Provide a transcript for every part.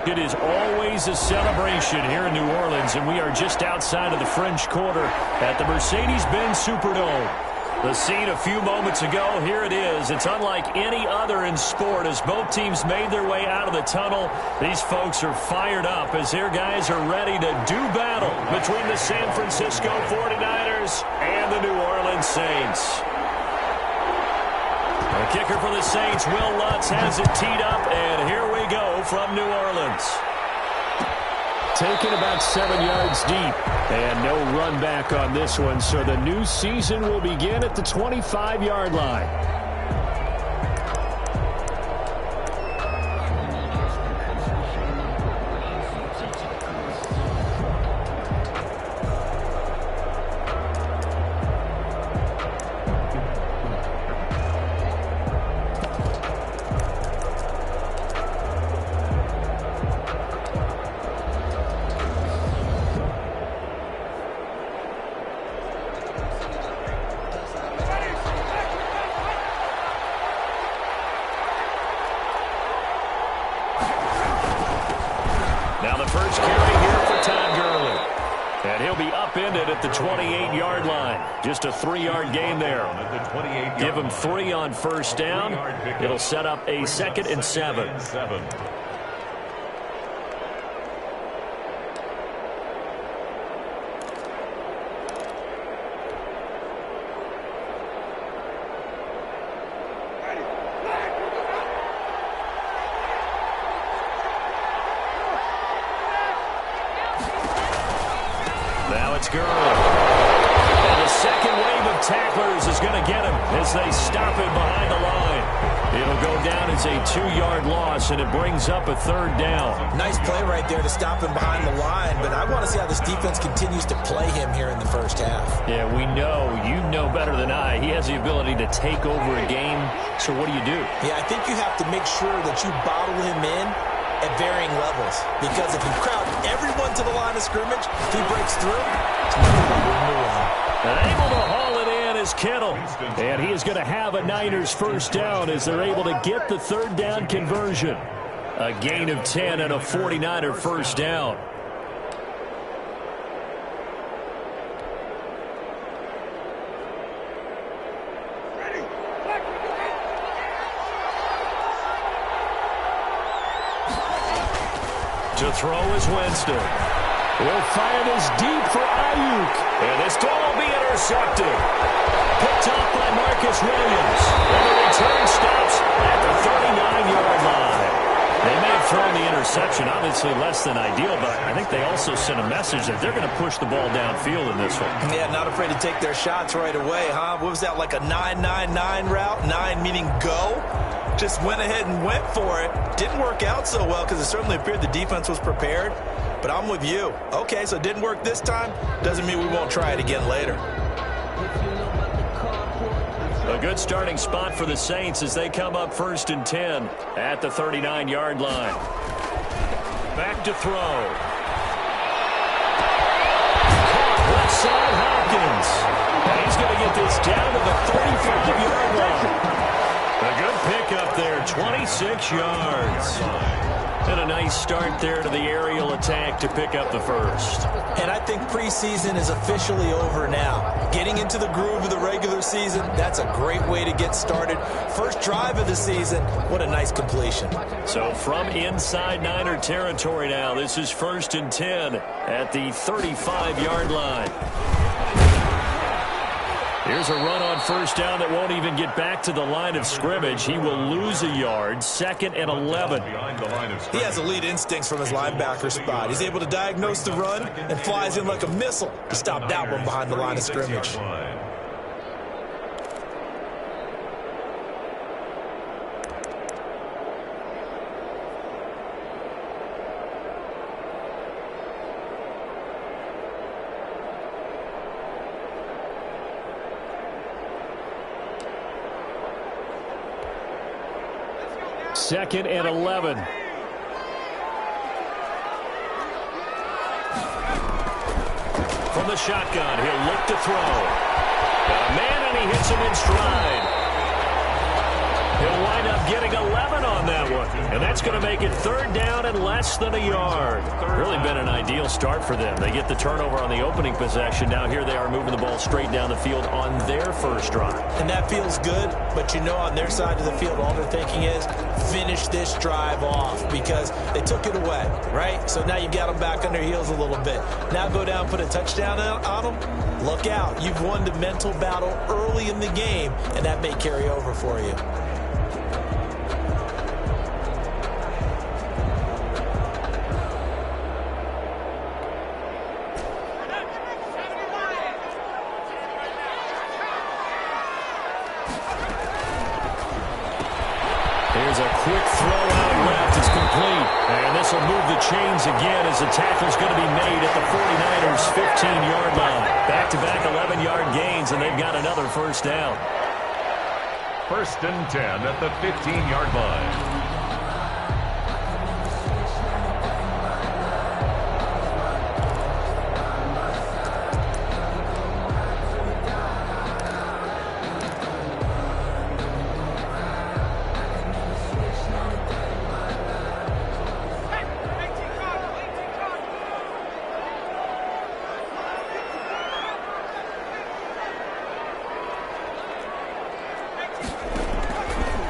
It is always a celebration here in New Orleans, and we are just outside of the French Quarter at the Mercedes-Benz Superdome. The scene a few moments ago, here it is. It's unlike any other in sport as both teams made their way out of the tunnel. These folks are fired up as their guys are ready to do battle between the San Francisco 49ers and the New Orleans Saints. The kicker for the Saints, Will Lutz, has it teed up, and here we go from New Orleans. Taken about 7 yards deep, and no run back on this one, so the new season will begin at the 25-yard line. Now the first carry here for Todd Gurley. And he'll be upended at the 28-yard line. Just a 3-yard gain there. Give him 3 on first down. It'll set up a 2nd and 7. Now it's Gurley. And the second wave of tacklers is going to get him as they stop him behind the line. It'll go down as a 2-yard loss, and it brings up a 3rd down. Nice play right there to stop him behind the line, but I want to see how this defense continues to play him here in the first half. Yeah, we know. You know better than I. He has the ability to take over a game, so what do you do? Yeah, I think you have to make sure that you bottle him in at varying levels, because if you crowd everyone to the line of scrimmage, if he breaks through, it's not going to be room to run. And able to haul it in is Kittle. And he is going to have a Niners first down as they're able to get the 3rd down conversion. A gain of 10 and a 49er first down. To throw is Winston. He'll fire this deep for Ayuk. And this ball will be intercepted. Picked off by Marcus Williams. And the return stops at the 39-yard line. They may have thrown the interception, obviously less than ideal, but I think they also sent a message that they're going to push the ball downfield in this one. Yeah, not afraid to take their shots right away, huh? What was that, like a 9-9-9 route? 9 meaning go? Just went ahead and went for it. Didn't work out so well because it certainly appeared the defense was prepared. But I'm with you. Okay, so it didn't work this time. Doesn't mean we won't try it again later. A good starting spot for the Saints as they come up 1st and 10 at the 39-yard line. Back to throw. Left side Hopkins. And he's going to get this down to the 35-yard line. A good pickup there, 26 yards. And a nice start there to the aerial attack to pick up the first. And I think preseason is officially over now. Getting into the groove of the regular season, that's a great way to get started. First drive of the season, what a nice completion. So from inside Niner territory now, this is 1st and 10 at the 35-yard line. Here's a run on first down that won't even get back to the line of scrimmage. He will lose a yard, 2nd and 11. He has elite instincts from his linebacker spot. He's able to diagnose the run and flies in like a missile to stop that one behind the line of scrimmage. Second and 11. From the shotgun, he'll look to throw. Got a man, and he hits him in stride. He'll wind up getting 11 on that one. And that's going to make it 3rd down and less than a yard. Really been an ideal start for them. They get the turnover on the opening possession. Now here they are moving the ball straight down the field on their first drive. And that feels good, but you know on their side of the field, all they're thinking is finish this drive off because they took it away, right? So now you got them back on their heels a little bit. Now go down, put a touchdown on them. Look out. You've won the mental battle early in the game, and that may carry over for you. Here's a quick throw out left. It's complete. And this will move the chains again as the tackle's going to be made at the 49ers' 15-yard line. Back-to-back 11-yard gains, and they've got another first down. 1st and 10 at the 15-yard line.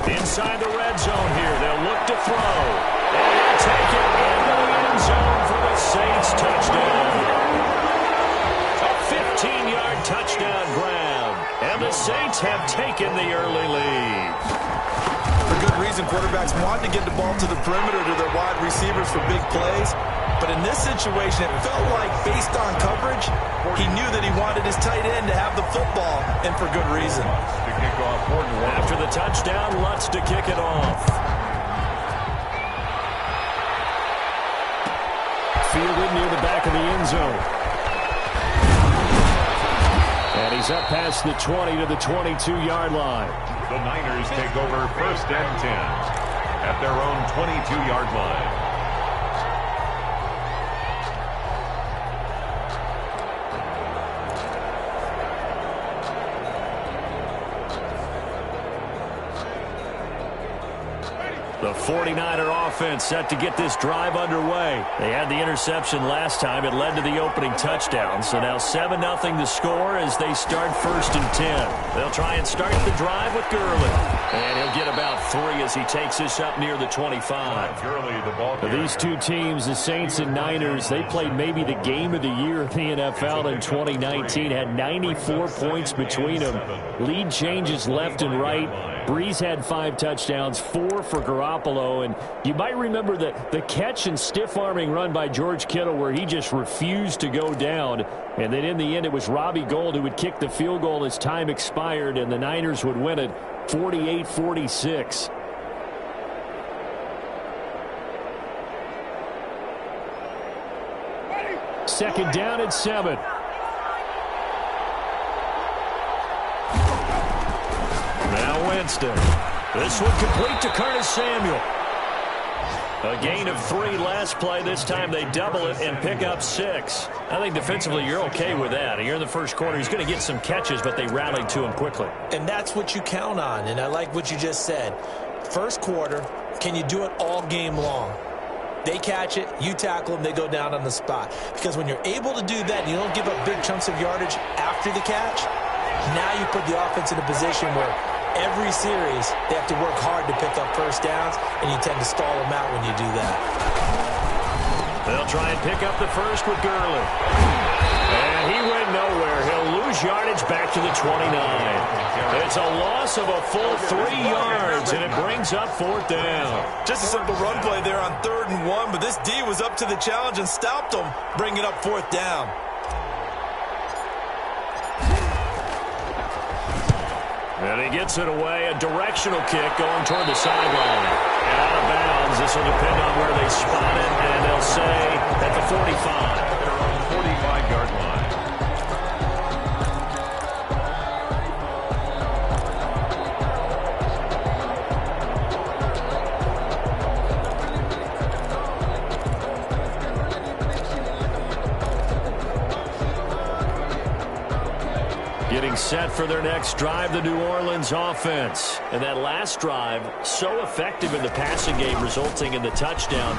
Inside the red zone here. They'll look to throw. And they'll take it into the end zone for the Saints touchdown. A 15-yard touchdown grab. And the Saints have taken the early lead. For good reason, quarterbacks want to get the ball to the perimeter to their wide receivers for big plays. But in this situation, it felt like based on coverage, he knew that he wanted his tight end to have the football, and for good reason. After the touchdown, Lutz to kick it off. Fielded near the back of the end zone. And he's up past the 20 to the 22-yard line. The Niners take over 1st and 10 at their own 22-yard line. The 49er offense set to get this drive underway. They had the interception last time. It led to the opening touchdown. So now 7-0 the score as they start 1st and 10. They'll try and start the drive with Gurley. And he'll get about 3 as he takes this up near the 25. These two teams, the Saints and Niners, they played maybe the game of the year in the NFL in 2019. Had 94 points between them. Lead changes left and right. Breeze had 5 touchdowns, 4 for Garoppolo, and you might remember the catch and stiff-arming run by George Kittle where he just refused to go down, and then in the end it was Robbie Gould who would kick the field goal as time expired, and the Niners would win it 48-46. Second down at 7. Now Winston. This one complete to Curtis Samuel. A gain of 3 last play. This time they double it and pick up 6. I think defensively you're okay with that. Here in the first quarter, he's going to get some catches, but they rallied to him quickly. And that's what you count on, and I like what you just said. First quarter, can you do it all game long? They catch it, you tackle them, they go down on the spot. Because when you're able to do that, and you don't give up big chunks of yardage after the catch, now you put the offense in a position where every series they have to work hard to pick up first downs, and you tend to stall them out when you do that. They'll try and pick up the first with Gurley. And he went nowhere. He'll lose yardage back to the 29. It's a loss of a full 3 yards, and it brings up 4th down. Just a simple run play there on 3rd and 1, but this D was up to the challenge and stopped them, bringing up 4th down. And he gets it away, a directional kick going toward the sideline. And out of bounds, this will depend on where they spot it, and they'll say at the 45. They're on the 45-yard line. Getting set for their next drive, the New Orleans offense. And that last drive, so effective in the passing game, resulting in the touchdown.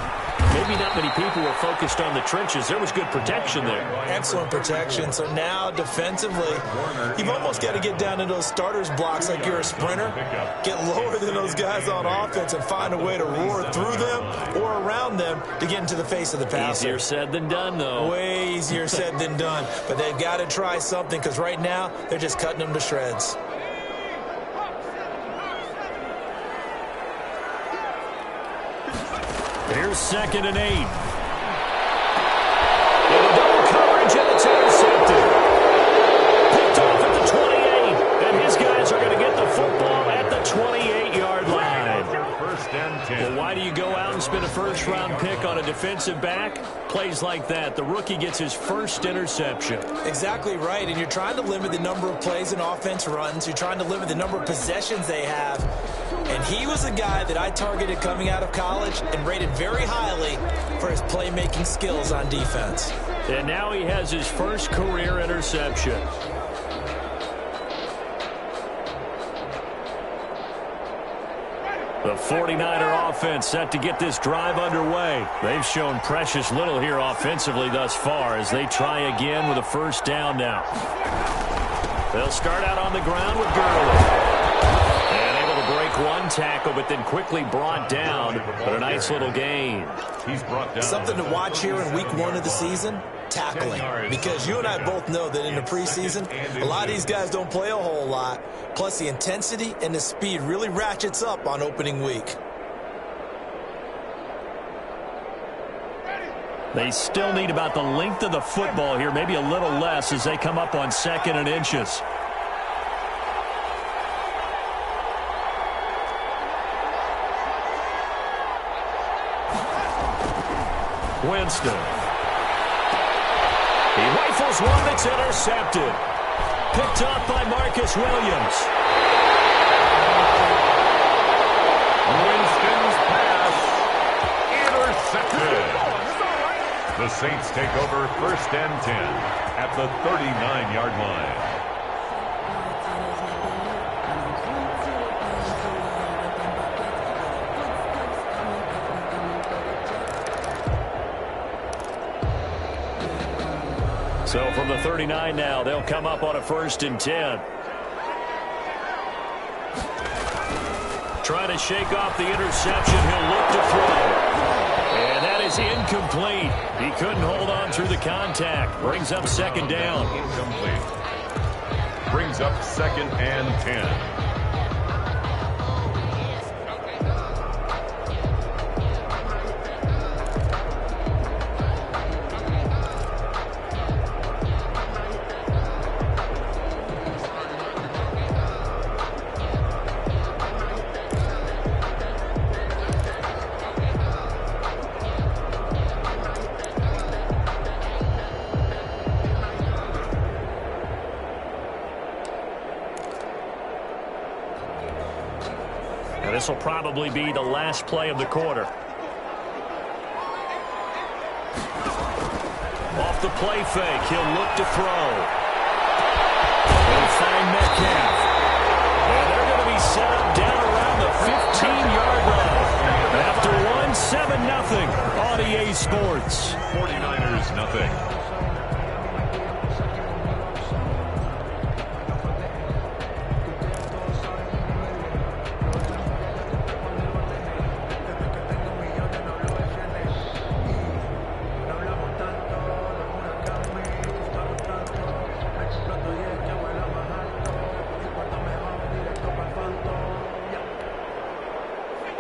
Maybe not many people were focused on the trenches. There was good protection there. Excellent protection. So now, defensively, you've almost got to get down into those starters blocks like you're a sprinter. Get lower than those guys on offense and find a way to roar through them or around them to get into the face of the passer. Easier said than done, though. Way easier said than done. But they've got to try something because right now, they're just cutting them to shreds. Here's 2nd and 8. In a double coverage, and it's intercepted. Picked off at the 28. And his guys are going to get the football at the 28-yard line. First and 10. Well, why do you go out and spend a first-round pick on a defensive back? Plays like that. The rookie gets his first interception. Exactly right, and you're trying to limit the number of plays an offense runs. You're trying to limit the number of possessions they have. And he was a guy that I targeted coming out of college and rated very highly for his playmaking skills on defense. And now he has his first career interception. The 49er offense set to get this drive underway. They've shown precious little here offensively thus far as they try again with a first down now. They'll start out on the ground with Gurley. And able to break one tackle, but then quickly brought down. But a nice little gain. He's brought down. Something to watch here in week 1 of the season, tackling. Because you and I both know that in the preseason, a lot of these guys don't play a whole lot. Plus, the intensity and the speed really ratchets up on opening week. They still need about the length of the football here, maybe a little less as they come up on 2nd and inches. Winston. He rifles one that's intercepted. Picked up by Marcus Williams. Winston's pass intercepted. The Saints take over 1st and 10 at the 39-yard line. So from the 39 now, they'll come up on a 1st and 10. Trying to shake off the interception. He'll look to throw. And that is incomplete. He couldn't hold on through the contact. Brings up 2nd down. Incomplete. Brings up 2nd and 10. This will probably be the last play of the quarter. Off the play fake, he'll look to throw. They'll find Metcalf. And they're going to be set up down around the 15-yard line. After one, 7-0 on EA Sports. 49ers nothing.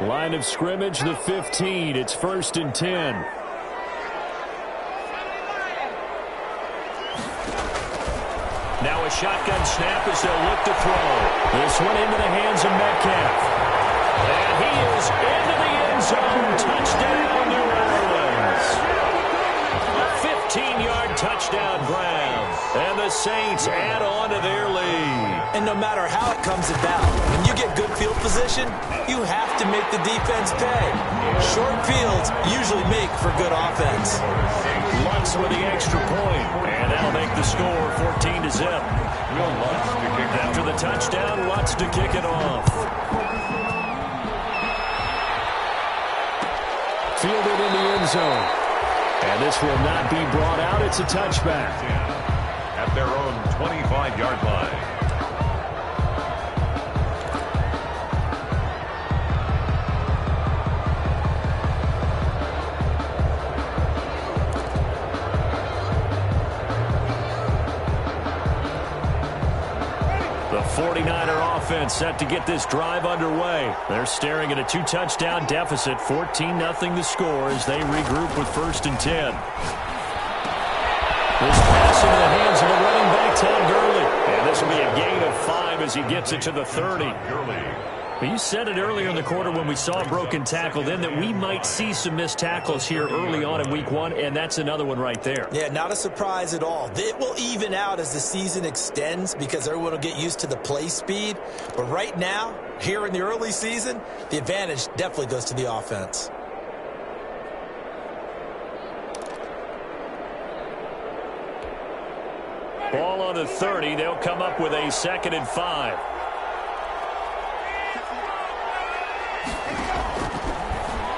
Line of scrimmage, the 15. It's 1st and 10. Now a shotgun snap as they'll look to throw. This one into the hands of Metcalf. And he is into the end zone. Touchdown, New Orleans. A 15-yard touchdown grab. And the Saints add on to their lead. And no matter how it comes about, when you get good field position, you have to make the defense pay. Short fields usually make for good offense. Lutz with the extra point, and that'll make the score 14-0. After the touchdown, Lutz to kick it off. Fielded in the end zone. And this will not be brought out. It's a touchback. At their own 25-yard line. The 49er offense set to get this drive underway. They're staring at a 2-touchdown deficit, 14-0 the score as they regroup with 1st and 10. This pass into the hands of the running back, Todd Gurley. And this will be a gain of 5 as he gets it to the 30. But you said it earlier in the quarter when we saw a broken tackle then that we might see some missed tackles here early on in week 1, and that's another one right there. Yeah, not a surprise at all. It will even out as the season extends because everyone will get used to the play speed. But right now, here in the early season, the advantage definitely goes to the offense. Ball on the 30. They'll come up with a 2nd and 5.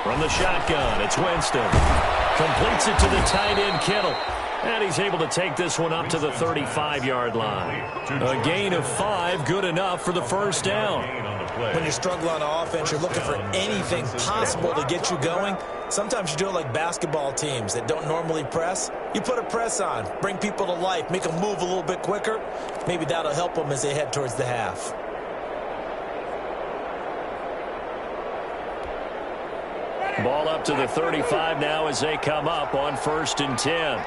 From the shotgun, it's Winston. Completes it to the tight end, Kittle. And he's able to take this one up to the 35-yard line. A gain of 5, good enough for the 1st down. When you struggle on offense, you're looking for anything possible to get you going. Sometimes you do it like basketball teams that don't normally press. You put a press on, bring people to life, make them move a little bit quicker. Maybe that'll help them as they head towards the half. Ball up to the 35 now as they come up on 1st and 10.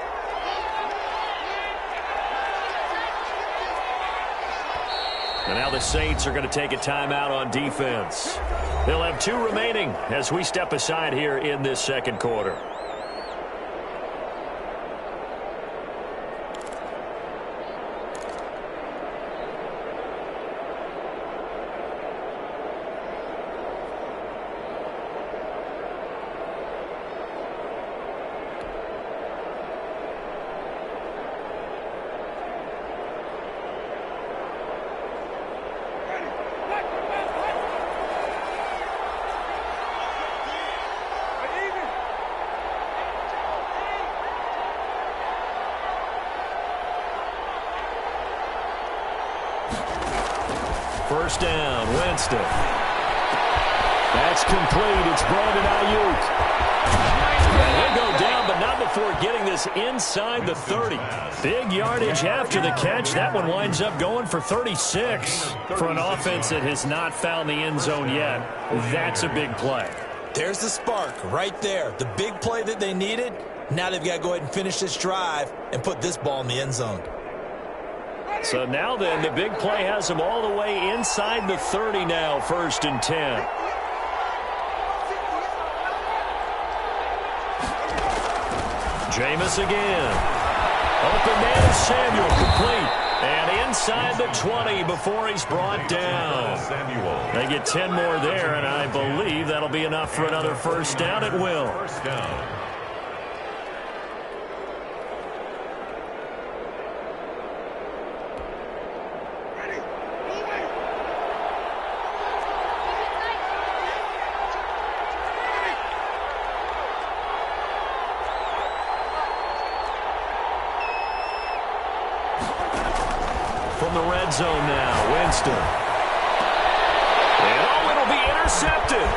And now the Saints are going to take a timeout on defense. They'll have 2 remaining as we step aside here in this 2nd quarter. First down, Winston. That's complete. It's Brandon Ayuk. And he'll go down, but not before getting this inside the 30. Big yardage after the catch. That one winds up going for 36. For an offense that has not found the end zone yet, that's a big play. There's the spark right there. The big play that they needed. Now they've got to go ahead and finish this drive and put this ball in the end zone. So now then, the big play has them all the way inside the 30 now, 1st and 10. Jameis again. Open man is Samuel, complete. And inside the 20 before he's brought down. They get 10 more there, and I believe that'll be enough for another 1st down at will. First down. From the red zone now, Winston. And it'll be intercepted.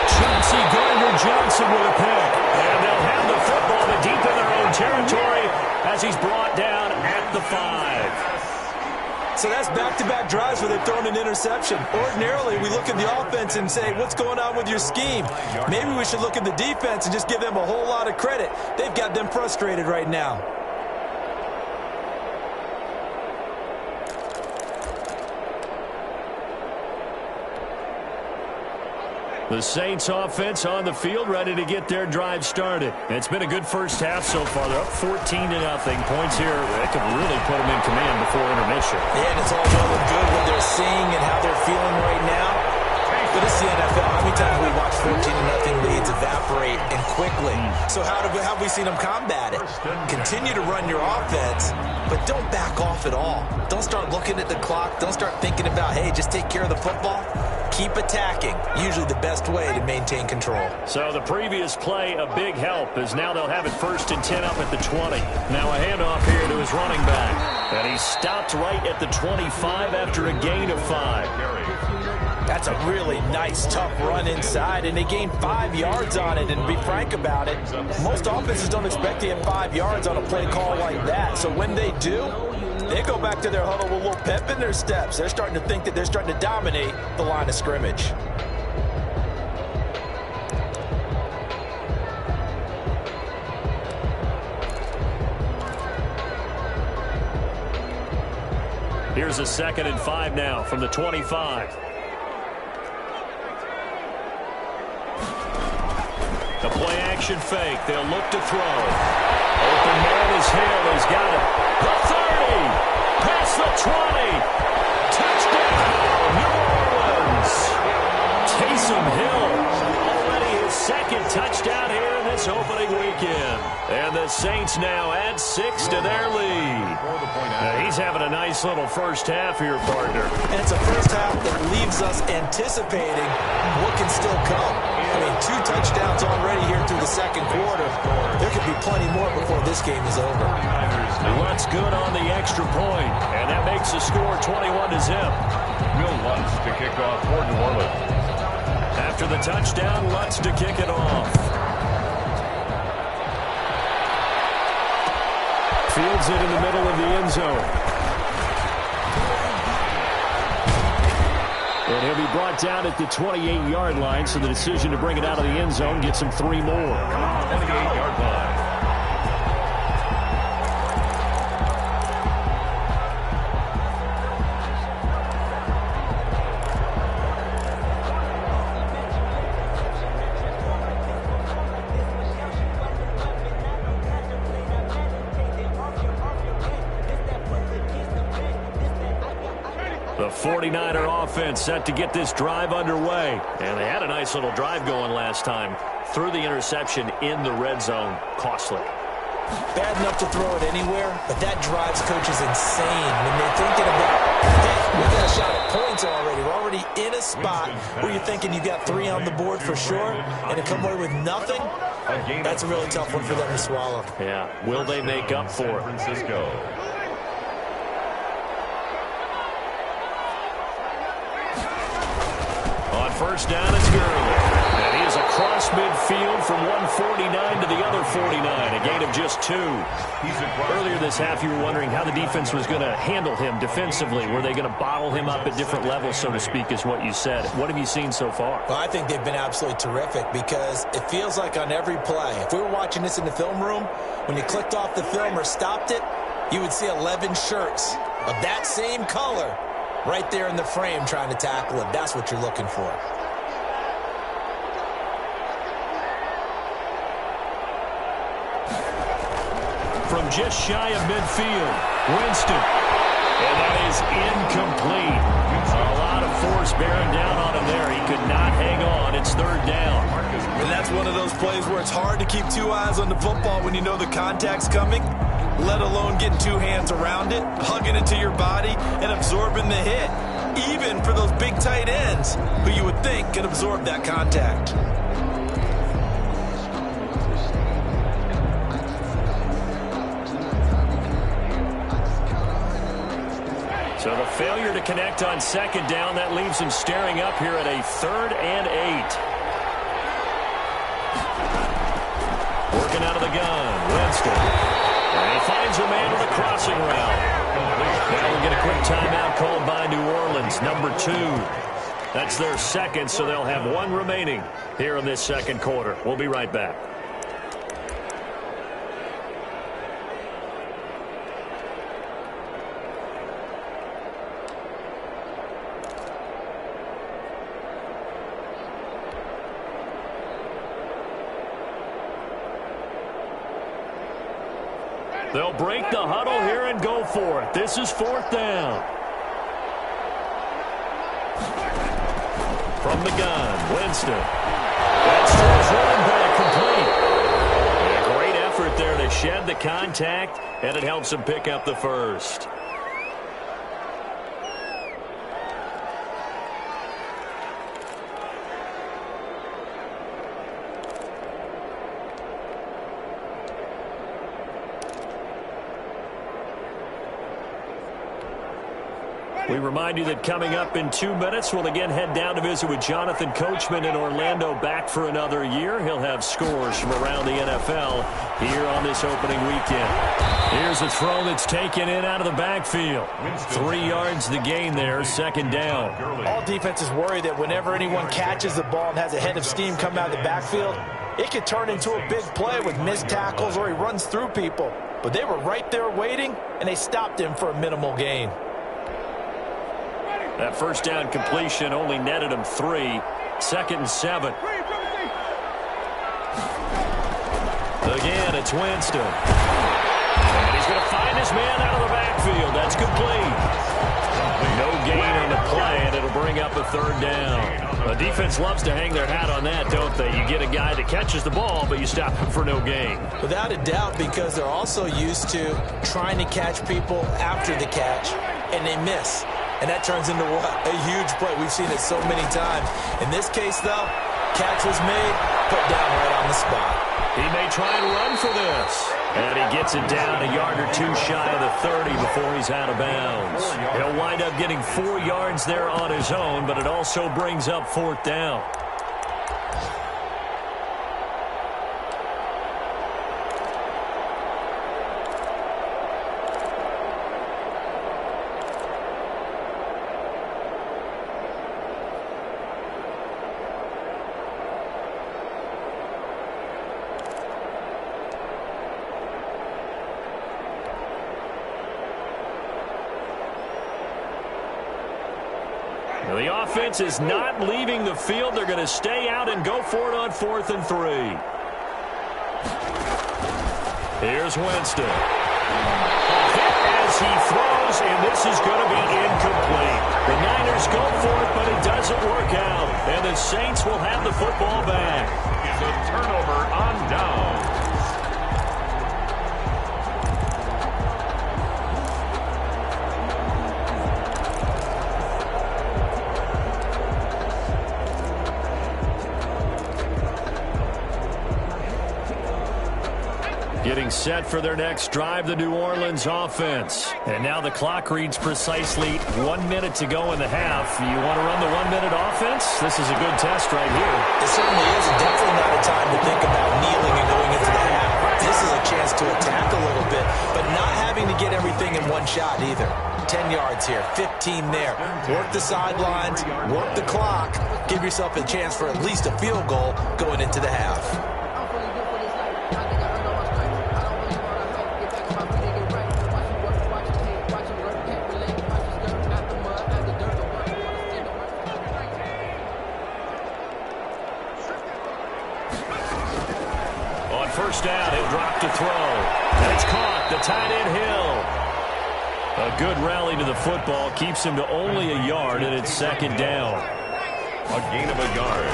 Chauncey Gardner-Johnson with a pick. And they'll have the football but deep in their own territory as he's brought down at the 5. So that's back-to-back drives where they've thrown an interception. Ordinarily, we look at the offense and say, what's going on with your scheme? Maybe we should look at the defense and just give them a whole lot of credit. They've got them frustrated right now. The Saints offense on the field ready to get their drive started. It's been a good first half so far. They're up 14-0. Points here that could really put them in command before intermission. Yeah, and it's all well and good what they're seeing and how they're feeling right now. But it's the NFL. How many times have we watched 14-0 lead leads evaporate and quickly. So how have we seen them combat it? Continue to run your offense, but don't back off at all. Don't start looking at the clock. Don't start thinking about, hey, just take care of the football. Keep attacking. Usually the best way to maintain control. So the previous play, a big help, as now they'll have it 1st and 10 up at the 20. Now a handoff here to his running back. And he stopped right at the 25 after a gain of 5. That's a really nice, tough run inside, and they gained 5 yards on it. And to be frank about it, most offenses don't expect to get 5 yards on a play call like that. So when they do, they go back to their huddle with a little pep in their steps. They're starting to think that they're starting to dominate the line of scrimmage. Here's a 2nd and 5 now from the 25. The play action fake. They'll look to throw. Open man is Hill. He's got it. The 30. Past the 20. Touchdown, New Orleans. Taysom Hill. Already his 2nd touchdown here in this opening weekend. And the Saints now add 6 to their lead. Now he's having a nice little first half here, partner. And it's a first half that leaves us anticipating what can still come. I mean, 2 touchdowns already here through the 2nd quarter. There could be plenty more before this game is over. Lutz good on the extra point, and that makes the score 21-0. Will Lutz to kick off for New Orleans. After the touchdown, Lutz to kick it off. Fields it in the middle of the end zone. And he'll be brought down at the 28-yard line, so the decision to bring it out of the end zone gets him 3 more. 28-yard line. The 49er offense set to get this drive underway. And they had a nice little drive going last time. Threw the interception in the red zone. Costly. Bad enough to throw it anywhere, but that drives coaches insane when they're thinking about, hey, we got a shot at points already. We're already in a spot where you're thinking you got 3 on the board for sure, and to come away with nothing, that's a really tough one for them to swallow. Yeah. Will they make up for it? Francisco. On first down, it's Gurley. And he is across midfield from 149 to the other 49, a gain of just 2. Earlier this half, you were wondering how the defense was going to handle him defensively. Were they going to bottle him up at different levels, so to speak, is what you said. What have you seen so far? Well, I think they've been absolutely terrific because it feels like on every play, if we were watching this in the film room, when you clicked off the film or stopped it, you would see 11 shirts of that same color right there in the frame trying to tackle him. That's what you're looking for. From just shy of midfield, Winston. And that is incomplete. A lot of force bearing down on him there. He could not hang on. It's 3rd down. And that's one of those plays where it's hard to keep 2 eyes on the football when you know the contact's coming, let alone getting 2 hands around it, hugging it to your body, and absorbing the hit. Even for those big tight ends who you would think could absorb that contact. So the failure to connect on 2nd down, that leaves him staring up here at a 3rd and 8. Working out of the gun, Winston. And he finds a man with a crossing route. Now we'll get a quick timeout called by New Orleans, number 2. That's their 2nd, so they'll have 1 remaining here in this 2nd quarter. We'll be right back. They'll break the huddle here and go for it. This is 4th down. From the gun, Winston. That's Gets to his running back complete. And a great effort there to shed the contact, and it helps him pick up the first. We remind you that coming up in 2 minutes, we'll again head down to visit with Jonathan Coachman in Orlando, back for another year. He'll have scores from around the NFL here on this opening weekend. Here's a throw that's taken in out of the backfield. 3 yards the gain there, second down. All defenses worry that whenever anyone catches the ball and has a head of steam come out of the backfield, it could turn into a big play with missed tackles or he runs through people. But they were right there waiting, and they stopped him for a minimal gain. That first down completion only netted him 3. Second and 7. Again, it's Winston. And he's going to find his man out of the backfield. That's complete. No gain on the play, and it'll bring up a third down. The defense loves to hang their hat on that, don't they? You get a guy that catches the ball, but you stop him for no gain. Without a doubt, because they're also used to trying to catch people after the catch, and they miss. And that turns into what? A huge play. We've seen it so many times. In this case, though, catch was made, put down right on the spot. He may try and run for this. And he gets it down a yard or 2 shy of the 30 before he's out of bounds. He'll wind up getting 4 yards there on his own, but it also brings up 4th down. The offense is not leaving the field. They're going to stay out and go for it on 4th and 3. Here's Winston. Hit as he throws, and this is going to be incomplete. The Niners go for it, but it doesn't work out. And the Saints will have the football back. It's a turnover on down. Getting set for their next drive, the New Orleans offense. And now the clock reads precisely 1 minute to go in the half. You want to run the 1 minute offense? This is a good test right here. It certainly is. Definitely not a time to think about kneeling and going into the half. This is a chance to attack a little bit, but not having to get everything in one shot either. 10 yards here, 15 there. Work the sidelines, work the clock. Give yourself a chance for at least a field goal going into the half. First down, he'll drop to throw. And it's caught, the tight end Hill. A good rally to the football keeps him to only a yard, and it's second down. A gain of a yard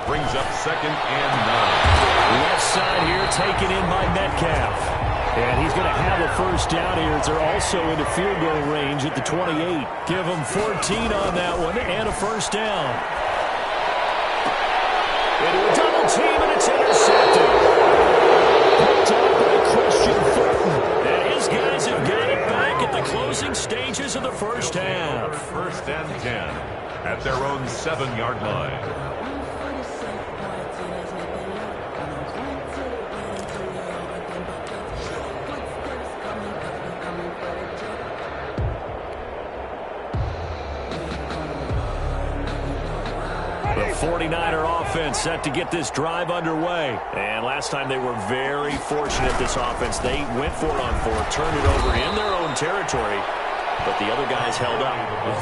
brings up 2nd and 9. Left side here taken in by Metcalf. And he's going to have a first down here as they're also into field goal range at the 28. Give him 14 on that one and a first down. Into a double team, and it's intercepted. Picked up by Christian Fulton. And his guys have got it back at the closing stages of the first half. 1st and 10 at their own 7-yard line. The 49er offense set to get this drive underway. And last time they were very fortunate, this offense. They went for it on 4th, turned it over in their own territory, but the other guys held up.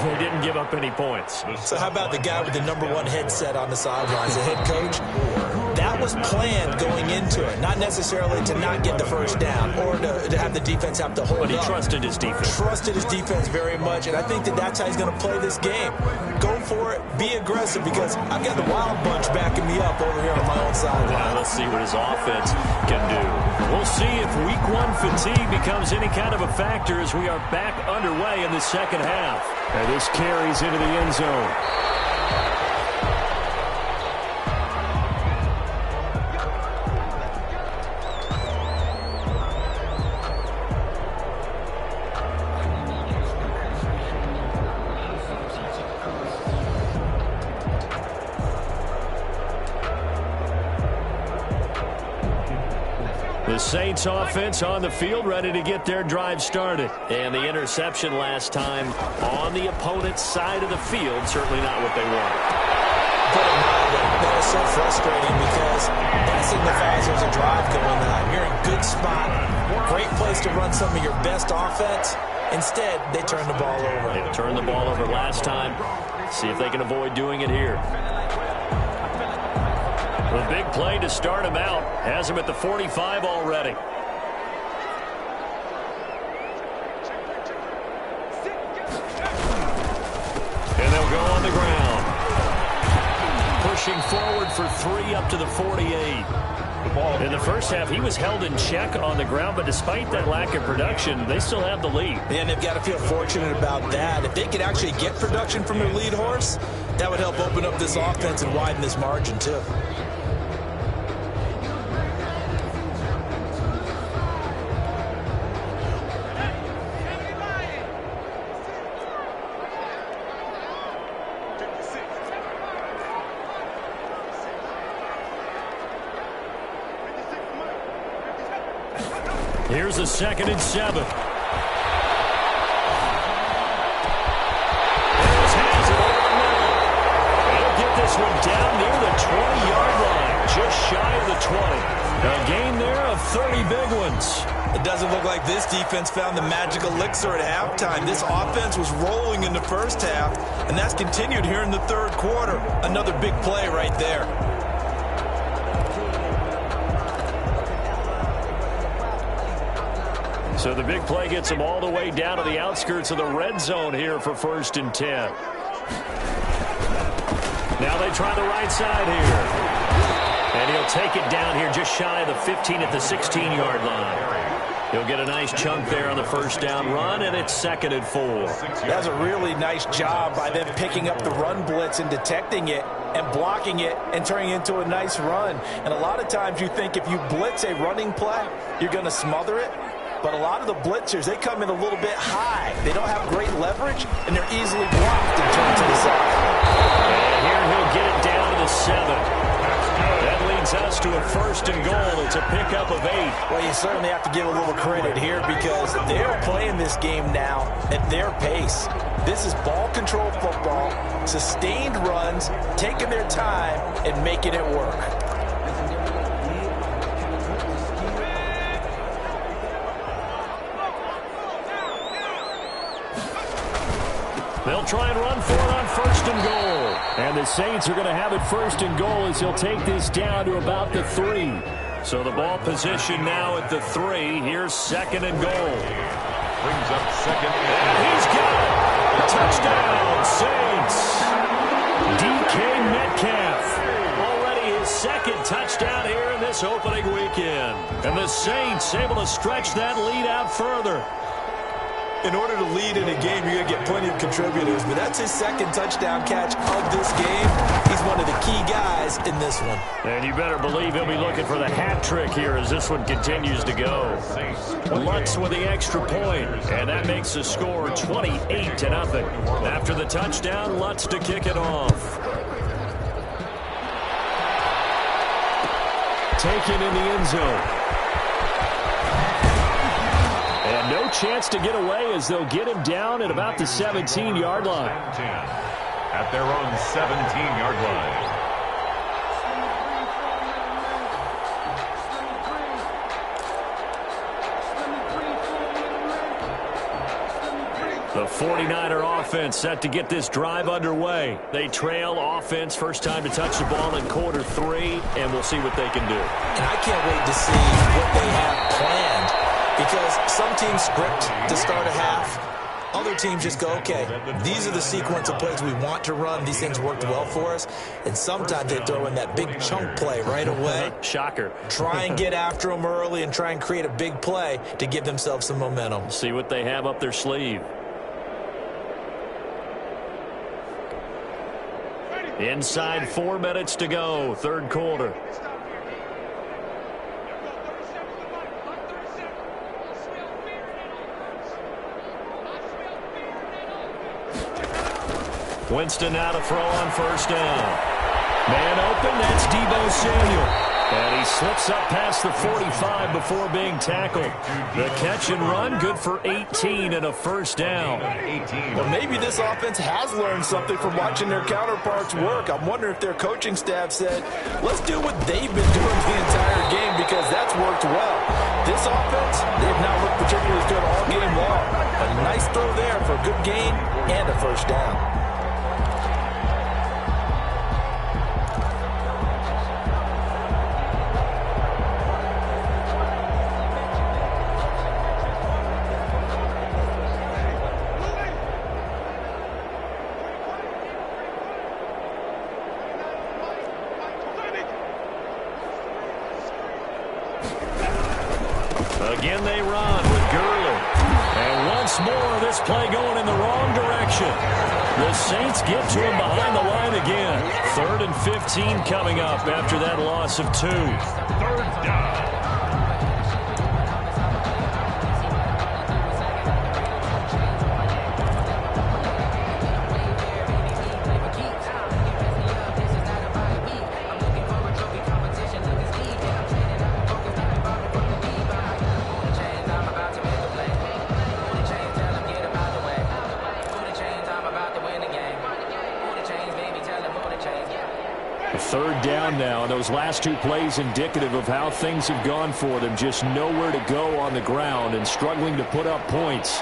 They didn't give up any points. So how about the guy with the #1 headset on the sidelines, the head coach? That that was planned going into it, not necessarily to not get the first down or to have the defense have to hold up. But he trusted his defense. Trusted his defense very much, and I think that's how he's going to play this game. Go for it, be aggressive, because I've got the Wild Bunch backing me up over here on my own sideline. Yeah, let's see what his offense can do. We'll see if Week 1 fatigue becomes any kind of a factor as we are back underway in the second half. And this carries into the end zone. The Saints offense on the field, ready to get their drive started. And the interception last time on the opponent's side of the field, certainly not what they wanted. That is so frustrating because that signifies there's a drive going on. You're in a good spot, great place to run some of your best offense. Instead, they turn the ball over. They turned the ball over last time. See if they can avoid doing it here. The big play to start him out. Has him at the 45 already. And they'll go on the ground. Pushing forward for 3 up to the 48. In the first half, he was held in check on the ground, but despite that lack of production, they still have the lead. And they've got to feel fortunate about that. If they could actually get production from their lead horse, that would help open up this offense and widen this margin too. Here's a 2nd and 7. Ballerz has it over the middle. They'll get this one down near the 20-yard line, just shy of the 20. A gain there of 30 big ones. It doesn't look like this defense found the magic elixir at halftime. This offense was rolling in the first half, and that's continued here in the third quarter. Another big play right there. So the big play gets him all the way down to the outskirts of the red zone here for 1st and 10. Now they try the right side here. And he'll take it down here just shy of the 15 at the 16-yard line. He'll get a nice chunk there on the first down run, and it's 2nd and 4. That's a really nice job by them picking up the run blitz and detecting it and blocking it and turning it into a nice run. And a lot of times you think if you blitz a running play, you're going to smother it. But a lot of the blitzers, they come in a little bit high. They don't have great leverage, and they're easily blocked and turned to the side. And here he'll get it down to the 7. That leads us to a 1st and goal. It's a pickup of 8. Well, you certainly have to give a little credit here because they're playing this game now at their pace. This is ball control football, sustained runs, taking their time, and making it work. They'll try and run for it on 1st and goal. And the Saints are going to have it 1st and goal as he'll take this down to about the 3. So the ball position now at the 3. Here's 2nd and goal. Brings up 2nd. And he's got it. Touchdown, Saints. DK Metcalf. Already his 2nd touchdown here in this opening weekend. And the Saints able to stretch that lead out further. In order to lead in a game, you're going to get plenty of contributors, but that's his 2nd touchdown catch of this game. He's one of the key guys in this one. And you better believe he'll be looking for the hat trick here as this one continues to go. Lutz with the extra point, and that makes the score 28-0. After the touchdown, Lutz to kick it off. Taken in the end zone. And no chance to get away as they'll get him down at about the 17-yard line. At their own 17-yard line. The 49er offense set to get this drive underway. They trail offense, first time to touch the ball in quarter 3, and we'll see what they can do. And I can't wait to see what they have planned, because some teams script to start a half. Other teams just go, okay, these are the sequence of plays we want to run. These things worked well for us. And sometimes they throw in that big chunk play right away. Shocker. Try and get after them early and try and create a big play to give themselves some momentum. See what they have up their sleeve. Inside 4 minutes to go, third quarter. Winston now to throw on first down. Man open, that's Deebo Samuel. And he slips up past the 45 before being tackled. The catch and run, good for 18 and a first down. Well, maybe this offense has learned something from watching their counterparts work. I'm wondering if their coaching staff said, let's do what they've been doing the entire game, because that's worked well. This offense, they've not looked particularly good all game long. A nice throw there for a good gain and a first down. Again they run with Gurley. And once more, this play going in the wrong direction. The Saints get to him behind the line again. 3rd and 15 coming up after that loss of 2. 3rd down. Third down now, and those last 2 plays indicative of how things have gone for them. Just nowhere to go on the ground and struggling to put up points.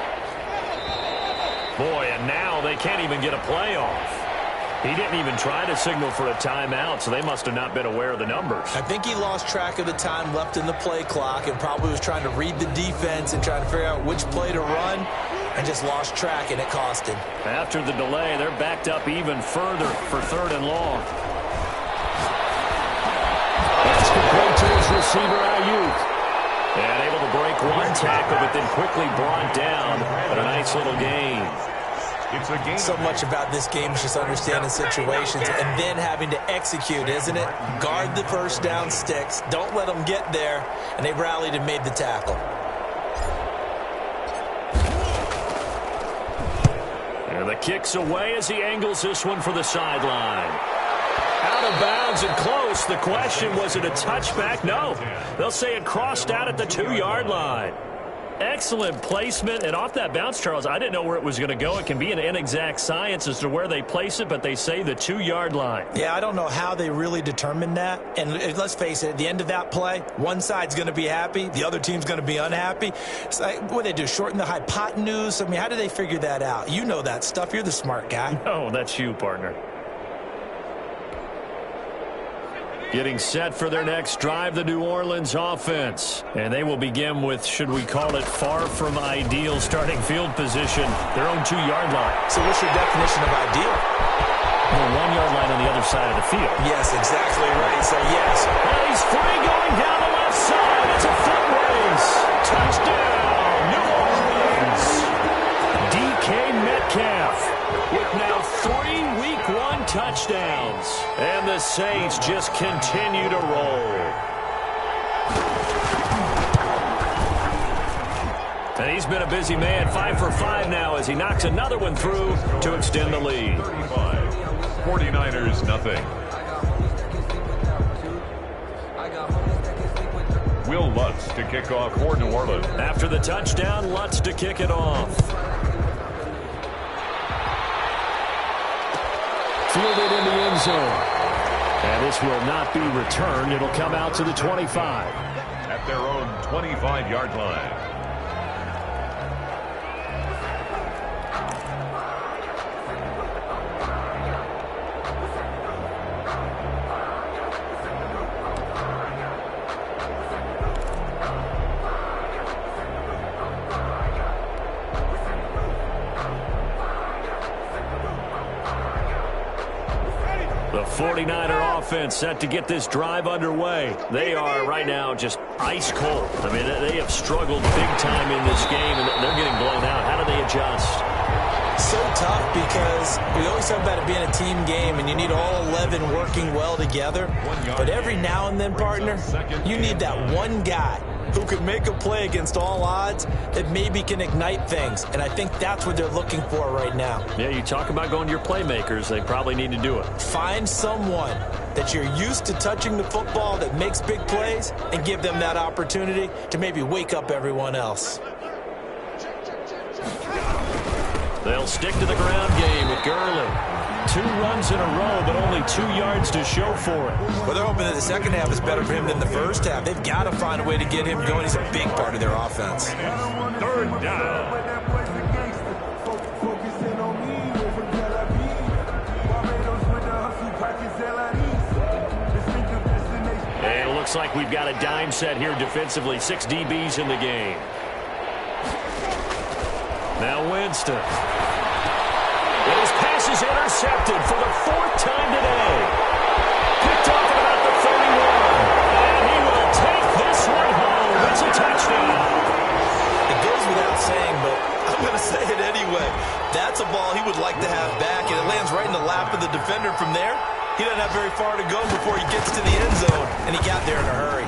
Boy, and now they can't even get a play off. He didn't even try to signal for a timeout, so they must have not been aware of the numbers. I think he lost track of the time left in the play clock and probably was trying to read the defense and trying to figure out which play to run, and just lost track, and it cost him. After the delay, they're backed up even further for 3rd and long. That's complete to his receiver, Ayuk. And able to break one tackle, but then quickly brought down. But a nice little gain. It's a game. So much about this game is just understanding situations and then having to execute, isn't it? Guard the first down sticks. Don't let them get there. And they rallied and made the tackle. And the kick's away as he angles this one for the sideline. Out of bounds and close. The question, was it a touchback? No. They'll say it crossed out at the 2-yard line. Excellent placement. And off that bounce, Charles, I didn't know where it was going to go. It can be an inexact science as to where they place it, but they say the 2-yard line. Yeah, I don't know how they really determined that. And let's face it, at the end of that play, one side's going to be happy, the other team's going to be unhappy. It's like, what do they do, shorten the hypotenuse? I mean, how do they figure that out? You know that stuff. You're the smart guy. No, that's you, partner. Getting set for their next drive, the New Orleans offense. And they will begin with, should we call it, far from ideal starting field position, their own 2-yard line. So what's your definition of ideal? The 1-yard line on the other side of the field. Yes, exactly right. So, yes. And he's free going down the left side. It's a foot race. Touchdown, New Orleans. DK Metcalf with now 3 Week 1 touchdowns. And the Saints just continue to roll. And he's been a busy man, 5 for 5 now as he knocks another one through to extend the lead. 35. 49ers, nothing. Will Lutz to kick off for New Orleans. After the touchdown, Lutz to kick it off. Fielded in the end zone. And this will not be returned. It'll come out to the 25. At their own 25-yard line. The 49er offense set to get this drive underway. They are right now just ice cold. I mean, they have struggled big time in this game, and they're getting blown out. How do they adjust? So tough because we always talk about it being a team game, and you need all 11 working well together. But every now and then, partner, you need that one guy who can make a play against all odds that maybe can ignite things. And I think that's what they're looking for right now. Yeah, you talk about going to your playmakers. They probably need to do it. Find someone that you're used to touching the football that makes big plays and give them that opportunity to maybe wake up everyone else. They'll stick to the ground game with Gurley. 2 runs in a row, but only 2 yards to show for it. Well, they're hoping that the second half is better for him than the first half. They've got to find a way to get him going. He's a big part of their offense. Third down. And it looks like we've got a dime set here defensively. 6 DBs in the game. Now Winston. His pass is intercepted for the 4th time today. Picked off at about the 31. And he will take this one home. It's a touchdown. It goes without saying, but I'm going to say it anyway. That's a ball he would like to have back, and it lands right in the lap of the defender from there. He doesn't have very far to go before he gets to the end zone, and he got there in a hurry.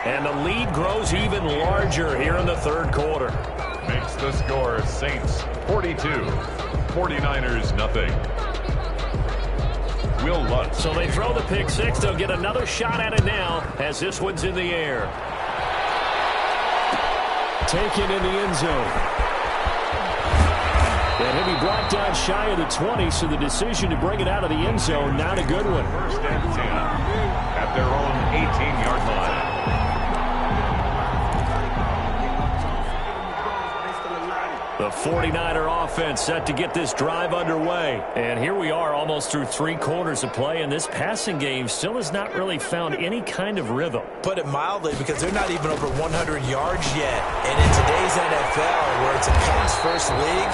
And the lead grows even larger here in the 3rd quarter. Makes the score Saints 42, 49ers nothing. Will Lutz. So they throw the pick 6. They'll get another shot at it now as this one's in the air. Taken in the end zone. And he'll be brought down shy of the 20, so the decision to bring it out of the end zone, not a good one. 1st and 10 at their own 18-yard line. The 49er offense set to get this drive underway. And here we are almost through 3 quarters of play, and this passing game still has not really found any kind of rhythm. Put it mildly, because they're not even over 100 yards yet. And in today's NFL, where it's a pass-first league,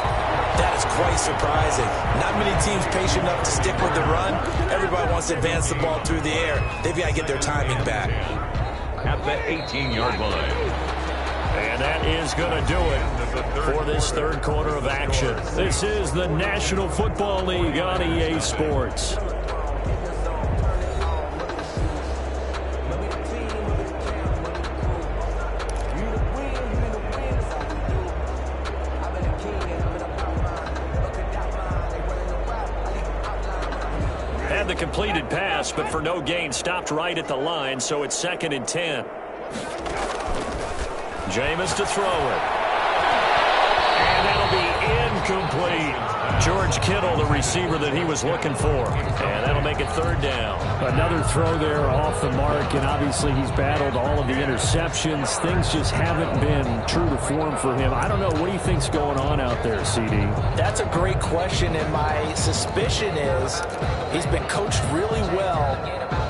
that is quite surprising. Not many teams patient enough to stick with the run. Everybody wants to advance the ball through the air. They've got to get their timing back. At the 18-yard line. And that is going to do it for this 3rd quarter of action. This is the National Football League on EA Sports. Had the completed pass, but for no gain, stopped right at the line, so it's 2nd and 10. Jameis to throw it. And that'll be incomplete. George Kittle, the receiver that he was looking for. And that'll make it 3rd down. Another throw there off the mark, and obviously he's battled all of the interceptions. Things just haven't been true to form for him. I don't know. What do you think's going on out there, CD? That's a great question, and my suspicion is he's been coached really well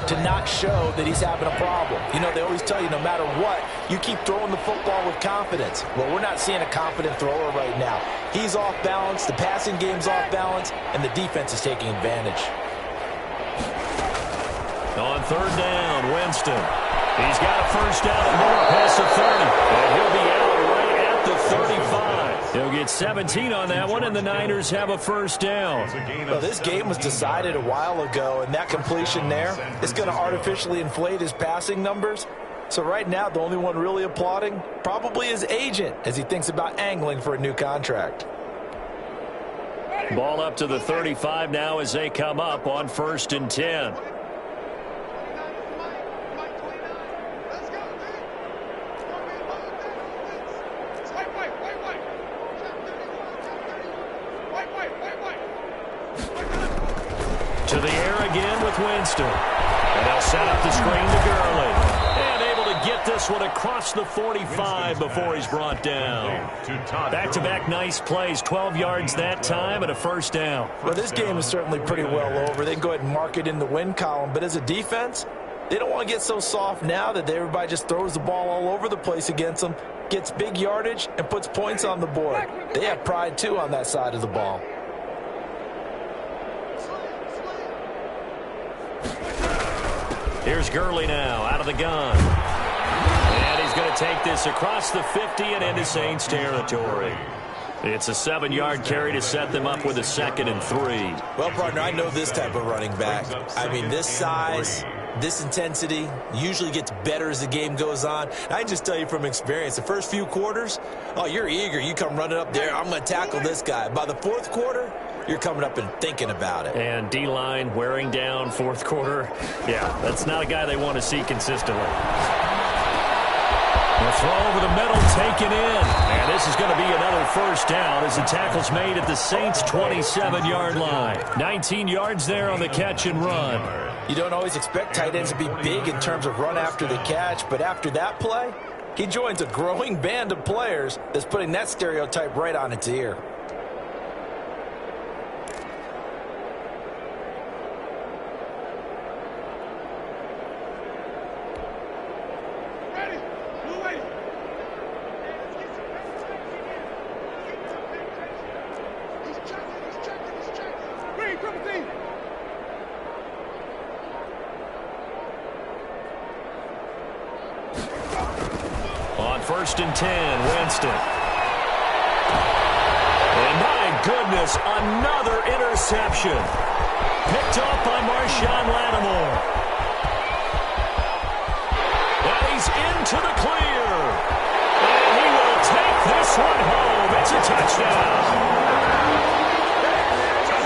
to not show that he's having a problem. You know, they always tell you no matter what, you keep throwing the football with confidence. Well, we're not seeing a confident thrower right now. He's off balance, the passing game's off balance, and the defense is taking advantage. On 3rd down, Winston. He's got a 1st down and more past the 30. And he'll be out right at the 35. He'll get 17 on that one, and the Niners have a 1st down. Well, this game was decided a while ago, and that completion there is going to artificially inflate his passing numbers. So right now, the only one really applauding probably his agent as he thinks about angling for a new contract. Ball up to the 35 now as they come up on 1st and 10. To the air again with Winston. And they'll set up the screen to Gurley. And able to get this one across the 45 before he's brought down. Back-to-back nice plays. 12 yards that time and a 1st down. Well, this game is certainly pretty well over. They can go ahead and mark it in the win column. But as a defense, they don't want to get so soft now that everybody just throws the ball all over the place against them, gets big yardage, and puts points on the board. They have pride, too, on that side of the ball. Here's Gurley now out of the gun. And he's going to take this across the 50 and into Saints territory. It's a 7-yard carry to set them up with a 2nd and 3. Well, partner, I know this type of running back. I mean, this size, this intensity usually gets better as the game goes on. I can just tell you from experience, the first few quarters, oh, you're eager. You come running up there, I'm going to tackle this guy. By the 4th quarter, you're coming up and thinking about it. And D-line wearing down 4th quarter. Yeah, that's not a guy they want to see consistently. The throw over the middle, taken in. And this is going to be another first down as the tackle's made at the Saints' 27-yard line. 19 yards there on the catch and run. You don't always expect tight ends to be big in terms of run after the catch, but after that play, he joins a growing band of players that's putting that stereotype right on its ear. On 1st and 10, Winston. And my goodness, another interception. Picked off by Marshawn Lattimore. And he's into the clear. And he will take this one home. It's a touchdown.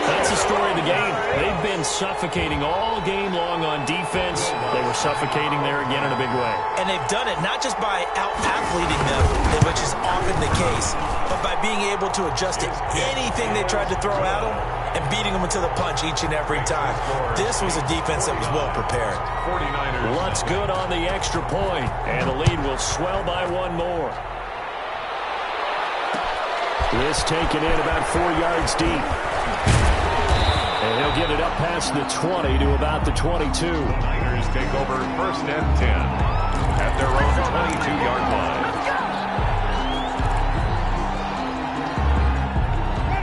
That's the story of the game. They've been suffocating all game long on defense. They were suffocating there again in a big way. And they've done it not just by out-athleting them, which is often the case, but by being able to adjust to anything they tried to throw at them and beating them into the punch each and every time. This was a defense that was well prepared. What's good on the extra point, and the lead will swell by one more. This taken in about 4 yards deep. And he'll get it up past the 20 to about the 22. The Niners take over 1st and 10 at their own 22-yard line.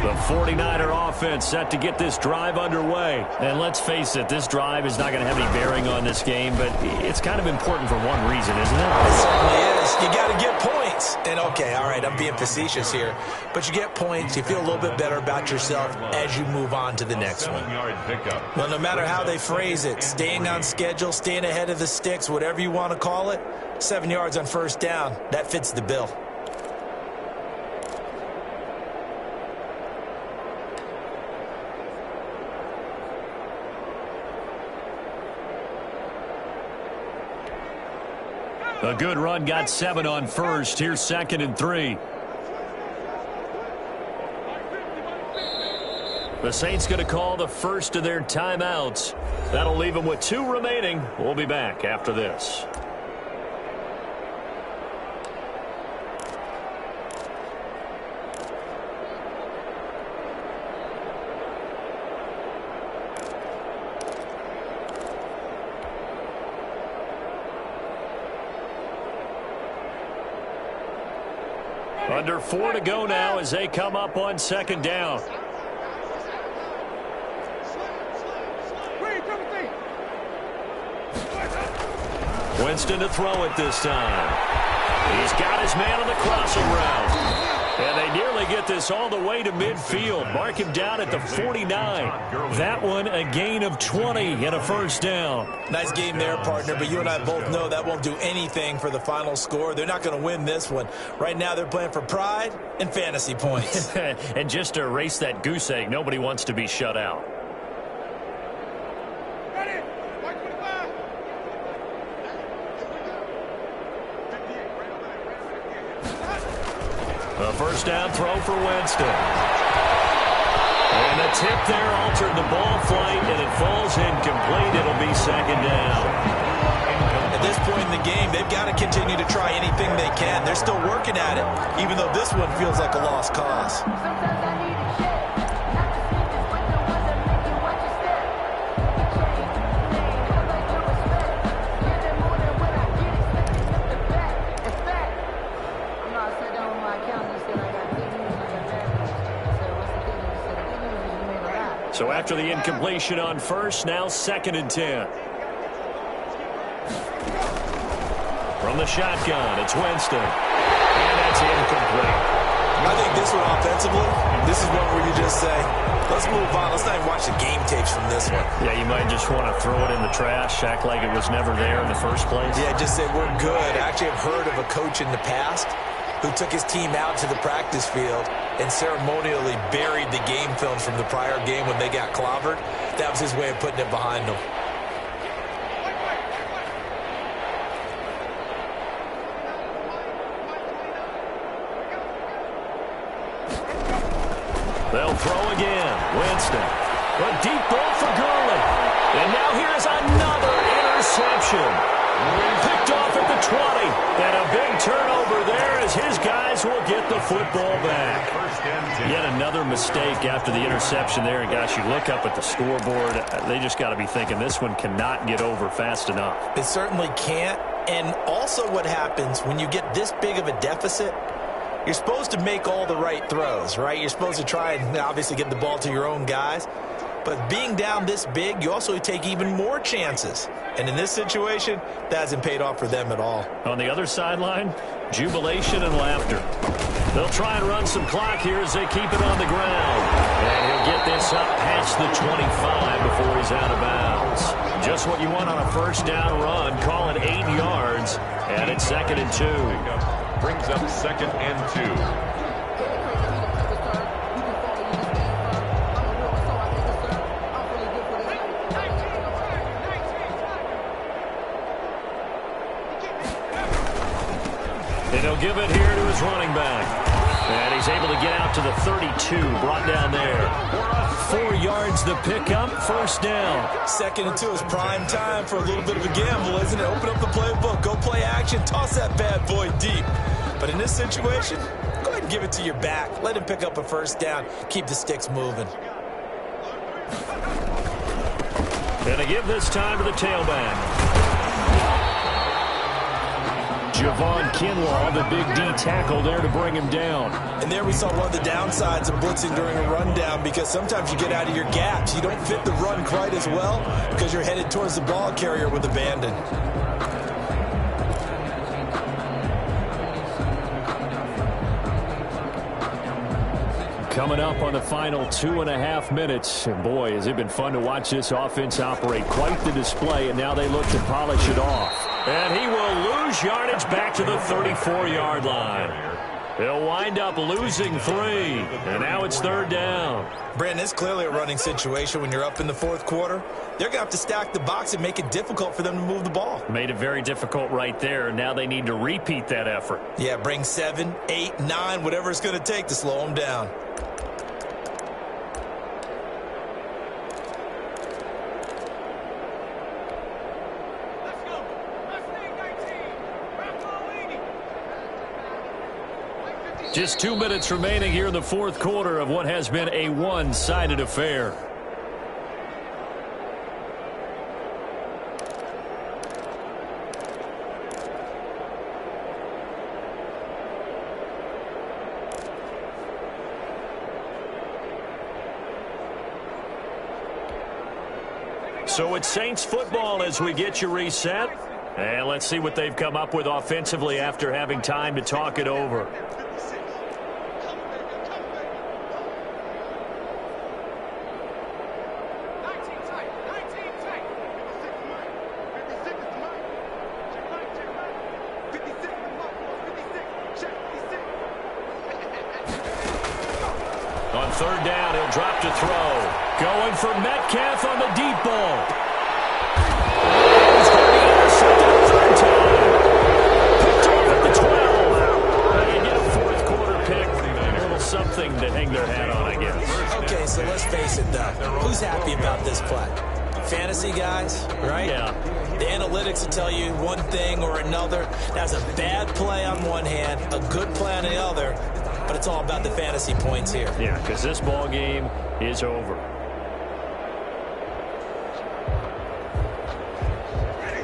The 49er offense set to get this drive underway. And let's face it, this drive is not going to have any bearing on this game, but it's kind of important for one reason, isn't it? It certainly is. You got to get points. And okay, all right, I'm being facetious here, but you get points, you feel a little bit better about yourself as you move on to the next one. Well, no matter how they phrase it, staying on schedule, staying ahead of the sticks, whatever you want to call it, 7 yards on 1st down, that fits the bill. A good run got 7 on 1st. Here's 2nd and 3. The Saints going to call the first of their timeouts. That'll leave them with 2 remaining. We'll be back after this. Under 4 to go now as they come up on 2nd down. Winston to throw it this time. He's got his man on the crossing route. And they nearly get this all the way to midfield. Mark him down at the 49. That one a gain of 20 and a 1st down. Nice game there, partner, but you and I both know that won't do anything for the final score. They're not going to win this one. Right now they're playing for pride and fantasy points. And just to erase that goose egg, nobody wants to be shut out. A 1st down throw for Winston. And a tip there altered the ball flight, and it falls incomplete. It'll be 2nd down. At this point in the game, they've got to continue to try anything they can. They're still working at it, even though this one feels like a lost cause. So after the incompletion on 1st, now 2nd and 10. From the shotgun, it's Winston. And that's incomplete. I think this one offensively, this is one where you just say, let's move on. Let's not even watch the game tapes from this one. Yeah, you might just want to throw it in the trash, act like it was never there in the first place. Yeah, just say we're good. I actually have heard of a coach in the past who took his team out to the practice field and ceremonially buried the game films from the prior game when they got clobbered. That was his way of putting it behind them. They'll throw again. Winston. A deep ball for Gurley. And now here's another interception. Picked off at the 20. And a big turnover there as his guys will get the football back. Yet another mistake after the interception there. And gosh, you look up at the scoreboard. They just got to be thinking this one cannot get over fast enough. It certainly can't. And also what happens when you get this big of a deficit, you're supposed to make all the right throws, right? You're supposed to try and obviously get the ball to your own guys. But being down this big, you also take even more chances. And in this situation, that hasn't paid off for them at all. On the other sideline, jubilation and laughter. They'll try and run some clock here as they keep it on the ground. And he'll get this up past the 25 before he's out of bounds. Just what you want on a first down run. Call it 8 yards. And it's 2nd and 2. Brings up 2nd and 2. And he'll give it here to his running back. And he's able to get out to the 32, brought down there. 4 yards the pickup, first down. 2nd and 2 is prime time for a little bit of a gamble, isn't it? Open up the playbook, go play action, toss that bad boy deep. But in this situation, go ahead and give it to your back. Let him pick up a first down. Keep the sticks moving. And they give this time to the tailback. Javon Kinlaw, the big D tackle there to bring him down. And there we saw one of the downsides of blitzing during a rundown, because sometimes you get out of your gaps. You don't fit the run quite as well because you're headed towards the ball carrier with abandon. Coming up on the final 2.5 minutes. And boy, has it been fun to watch this offense operate. Quite the display, and now they look to polish it off. And he will lose yardage back to the 34-yard line. He'll wind up losing 3. And now it's 3rd down. Brandon, it's clearly a running situation when you're up in the 4th quarter. They're going to have to stack the box and make it difficult for them to move the ball. Made it very difficult right there. Now they need to repeat that effort. Yeah, bring 7, 8, 9, whatever it's going to take to slow them down. Just 2 minutes remaining here in the 4th quarter of what has been a one-sided affair. So it's Saints football as we get you reset. And let's see what they've come up with offensively after having time to talk it over. On 3rd down, he'll drop to throw. Going for Metcalf on the deep ball. He's going to intercept it 3rd time. Picked off at the 12. They get a 4th quarter pick. A little something to hang their hat on, I guess. Okay, so let's face it, though. Who's happy about this play? Fantasy guys, right? Yeah. The analytics will tell you one thing or another. That's a bad play on one hand, a good play on the other. But it's all about the fantasy points here. Yeah, because this ball game is over.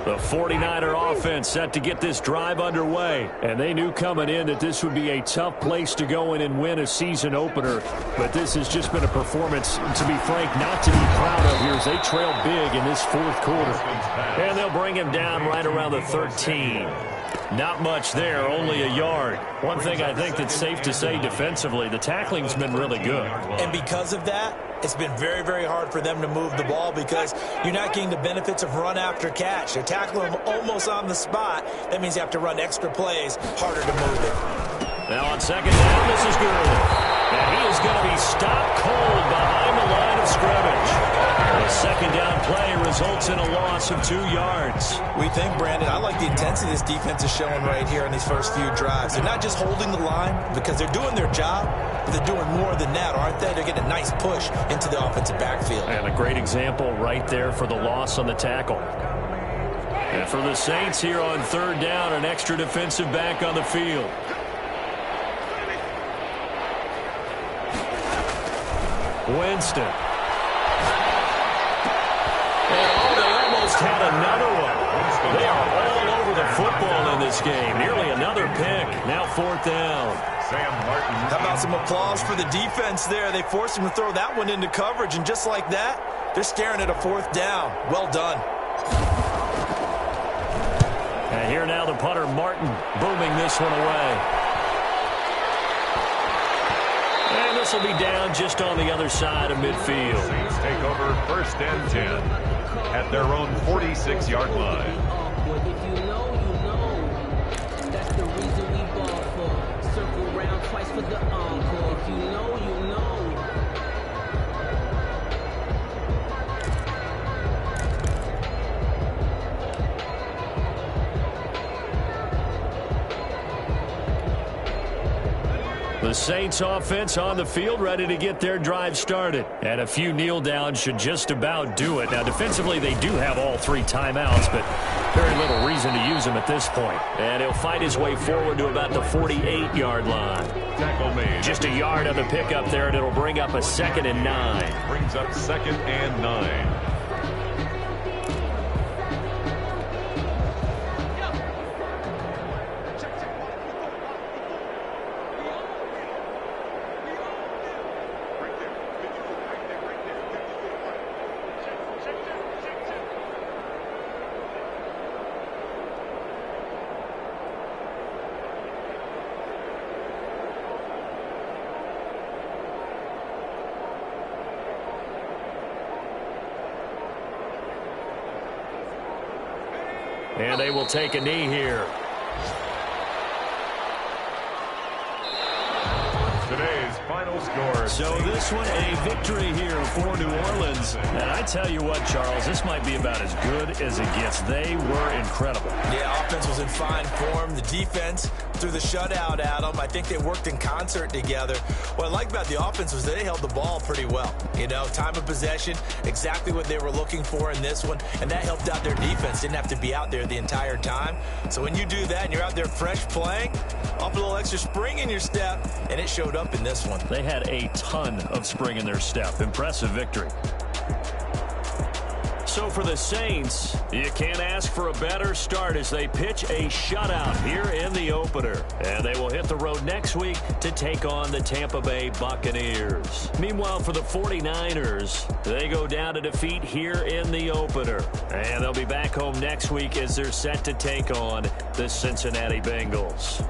The 49er offense set to get this drive underway. And they knew coming in that this would be a tough place to go in and win a season opener. But this has just been a performance, to be frank, not to be proud of here as they trail big in this fourth quarter. And they'll bring him down right around the 13. Not much there, only a yard. One thing I think that's safe to say defensively, the tackling's been really good. And because of that, it's been very, very hard for them to move the ball because you're not getting the benefits of run after catch. They're tackling them almost on the spot. That means you have to run extra plays, harder to move it. Now on second down, this is good. And he is going to be stopped cold behind the line of scrimmage. The second down play results in a loss of 2 yards. We think, Brandon, I like the intensity this defense is showing right here in these first few drives. They're not just holding the line because they're doing their job, but they're doing more than that, aren't they? They're getting a nice push into the offensive backfield. And a great example right there for the loss on the tackle. And for the Saints here on third down, an extra defensive back on the field. Winston. And they almost had another one. They are all over the football in this game. Nearly another pick. Now fourth down. Sam Martin. How about some applause for the defense there? They forced him to throw that one into coverage, and just like that, they're staring at a fourth down. Well done. And here now the punter, Martin, booming this one away. And this will be down just on the other side of midfield. Saints take over first and 10 at their own 46-yard line. If you know, you know. That's the reason we ball for. Circle round twice for the encore. If you know, you know. The Saints offense on the field, ready to get their drive started. And a few kneel downs should just about do it. Now, defensively, they do have all 3 timeouts, but very little reason to use them at this point. And he'll fight his way forward to about the 48-yard line. Tackle made. Just a yard on the pickup there, and it'll bring up a 2nd and 9. Brings up 2nd and 9. And they will take a knee here. Today's final score. So this one, a victory here for New Orleans. And I tell you what, Charles, this might be about as good as it gets. They were incredible. Yeah, offense was in fine form. The defense threw the shutout at them. I think they worked in concert together. What I like about the offense was they held the ball pretty well. You know, time of possession, exactly what they were looking for in this one, and that helped out their defense. Didn't have to be out there the entire time. So when you do that and you're out there fresh playing, off a little extra spring in your step, and it showed up in this one. They had a ton of spring in their step. Impressive victory. So for the Saints, you can't ask for a better start as they pitch a shutout here in the opener. And they will hit the road next week to take on the Tampa Bay Buccaneers. Meanwhile, for the 49ers, they go down to defeat here in the opener. And they'll be back home next week as they're set to take on the Cincinnati Bengals.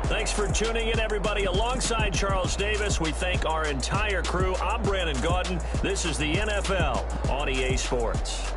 Thanks for tuning in, everybody. Alongside Charles Davis, we thank our entire crew. I'm Brandon Gaudin. This is the NFL on EA Sports.